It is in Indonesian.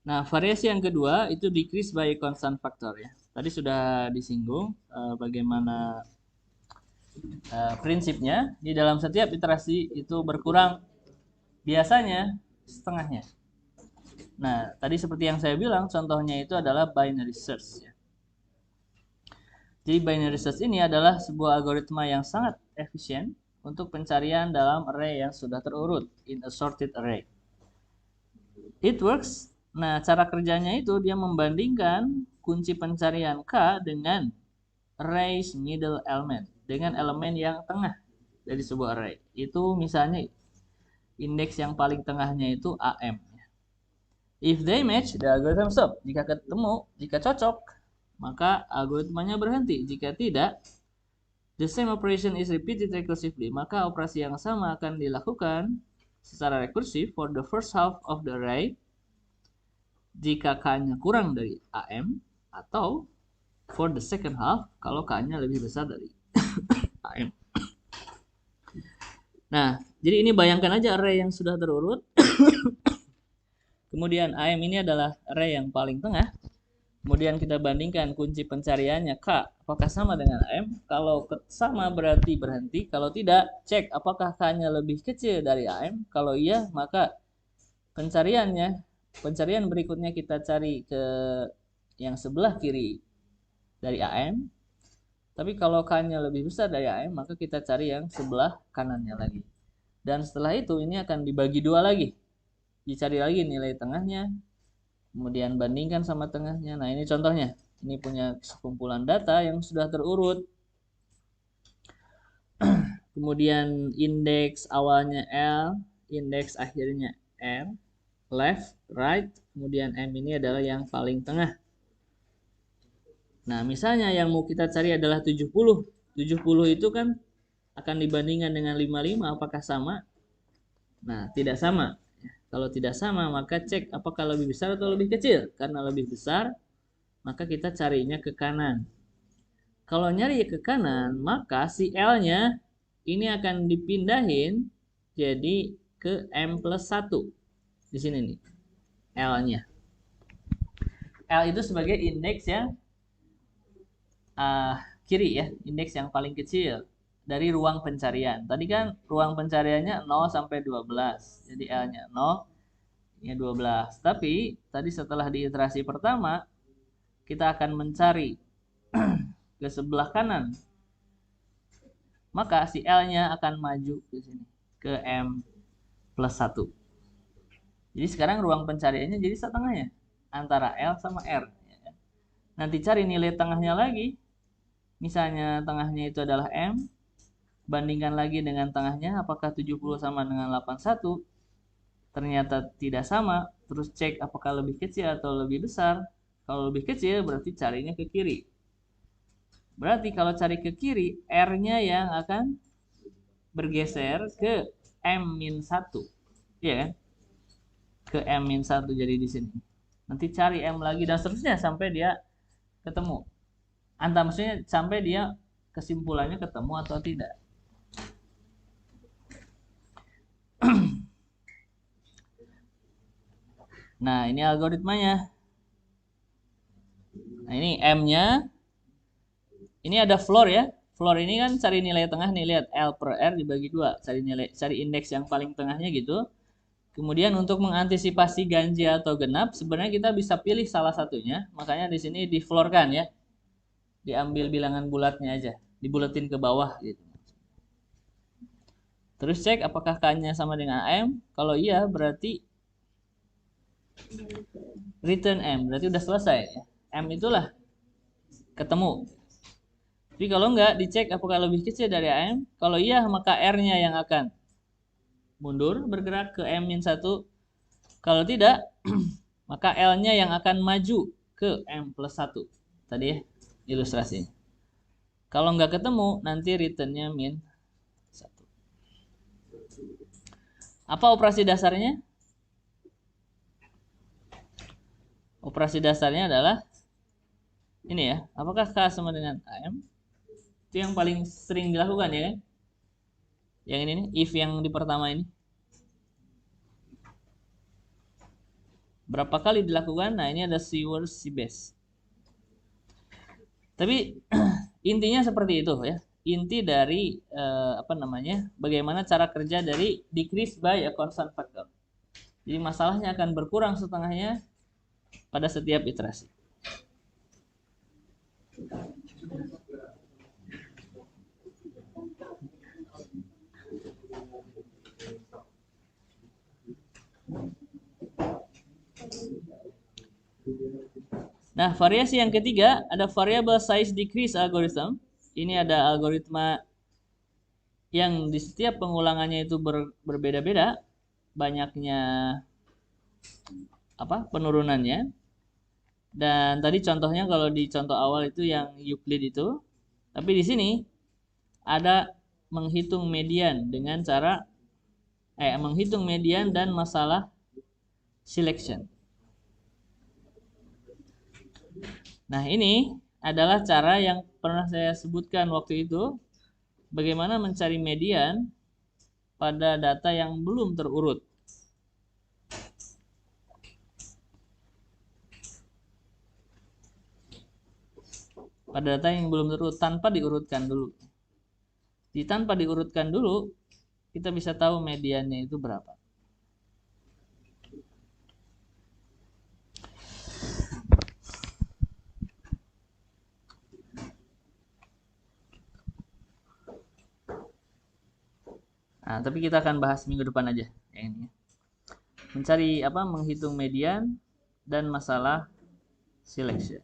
Nah, variasi yang kedua itu decrease by constant factor ya. Tadi sudah disinggung bagaimana prinsipnya di dalam setiap iterasi itu berkurang biasanya setengahnya. Nah, tadi seperti yang saya bilang, contohnya itu adalah binary search ya. Jadi binary search ini adalah sebuah algoritma yang sangat efisien untuk pencarian dalam array yang sudah terurut in a sorted array. It works. Nah, cara kerjanya itu dia membandingkan kunci pencarian K dengan array's middle element, dengan elemen yang tengah dari sebuah array. Itu misalnya indeks yang paling tengahnya itu AM. If they match, the algorithm stop. Jika ketemu, jika cocok, maka algoritmanya berhenti. Jika tidak, the same operation is repeated recursively. Maka operasi yang sama akan dilakukan secara rekursif for the first half of the array jika K-nya kurang dari AM, atau for the second half kalau K-nya lebih besar dari AM. Nah, jadi ini bayangkan aja array yang sudah terurut. Kemudian AM ini adalah array yang paling tengah. Kemudian kita bandingkan kunci pencariannya K apakah sama dengan AM. Kalau sama berarti berhenti. Kalau tidak, cek apakah K-nya lebih kecil dari AM. Kalau iya, maka pencarian berikutnya kita cari ke yang sebelah kiri dari AM. Tapi kalau K-nya lebih besar dari AM, maka kita cari yang sebelah kanannya lagi. Dan setelah itu ini akan dibagi dua lagi. Dicari lagi nilai tengahnya, kemudian bandingkan sama tengahnya. Nah, ini contohnya. Ini punya sekumpulan data yang sudah terurut. Kemudian indeks awalnya L, indeks akhirnya R, left, right, kemudian M ini adalah yang paling tengah. Nah, misalnya yang mau kita cari adalah 70. 70 itu kan akan dibandingkan dengan 55, apakah sama? Nah, tidak sama. Kalau tidak sama, maka cek apakah lebih besar atau lebih kecil. Karena lebih besar, maka kita carinya ke kanan. Kalau nyari ke kanan, maka si L-nya ini akan dipindahin jadi ke M plus 1. Di sini nih, L-nya. L itu sebagai indeks yang kiri ya, indeks yang paling kecil dari ruang pencarian. Tadi kan ruang pencariannya 0 sampai 12. Jadi L-nya 0, ini 12. Tapi tadi setelah di iterasi pertama, kita akan mencari ke sebelah kanan. Maka si L-nya akan maju ke sini, ke M plus 1. Jadi sekarang ruang pencariannya jadi setengahnya, antara L sama R. Nanti cari nilai tengahnya lagi. Misalnya tengahnya itu adalah M, bandingkan lagi dengan tengahnya, apakah 70 sama dengan 81. Ternyata tidak sama, terus cek apakah lebih kecil atau lebih besar. Kalau lebih kecil berarti carinya ke kiri. Berarti kalau cari ke kiri, R-nya yang akan bergeser ke M-1. Iya kan? Ke M-1 jadi di sini. Nanti cari M lagi dan seterusnya sampai dia ketemu. Maksudnya sampai dia kesimpulannya ketemu atau tidak. Nah, ini algoritmanya. Nah, ini M-nya. Ini ada floor ya. Floor ini kan cari nilai tengah nih, lihat L per R dibagi 2. Cari indeks yang paling tengahnya gitu. Kemudian untuk mengantisipasi ganjil atau genap, sebenarnya kita bisa pilih salah satunya. Makanya di sini di floor kan ya. Diambil bilangan bulatnya aja, dibuletin ke bawah gitu. Terus cek apakah K-nya sama dengan AM. Kalau iya berarti return M, berarti udah selesai ya. M itulah ketemu. Tapi kalau enggak, dicek apakah lebih kecil dari AM. Kalau iya, maka R-nya yang akan mundur bergerak ke M-1. Kalau tidak, maka L-nya yang akan maju ke M plus 1. Tadi ya, ilustrasinya. Kalau enggak ketemu, nanti return-nya min 1. Apa operasi dasarnya? Operasi dasarnya adalah ini ya. Apakah K sama dengan AM? Itu yang paling sering dilakukan ya kan? Yang ini nih, if yang di pertama ini. Berapa kali dilakukan? Nah, ini ada C worst, C best. Tapi intinya seperti itu ya. Inti dari bagaimana cara kerja dari decrease by a constant factor. Jadi masalahnya akan berkurang setengahnya pada setiap iterasi. Nah, variasi yang ketiga ada variable size decrease algorithm. Ini ada algoritma yang di setiap pengulangannya itu berbeda-beda banyaknya penurunannya. Dan tadi contohnya kalau di contoh awal itu yang Euclid itu. Tapi di sini ada menghitung median dengan cara menghitung median dan masalah selection. Nah, ini adalah cara yang pernah saya sebutkan waktu itu, bagaimana mencari median pada data yang belum terurut. Pada data yang belum terurut tanpa diurutkan dulu. Tanpa diurutkan dulu, kita bisa tahu mediannya itu berapa. Nah, tapi kita akan bahas minggu depan aja yang ini. Mencari menghitung median dan masalah selection.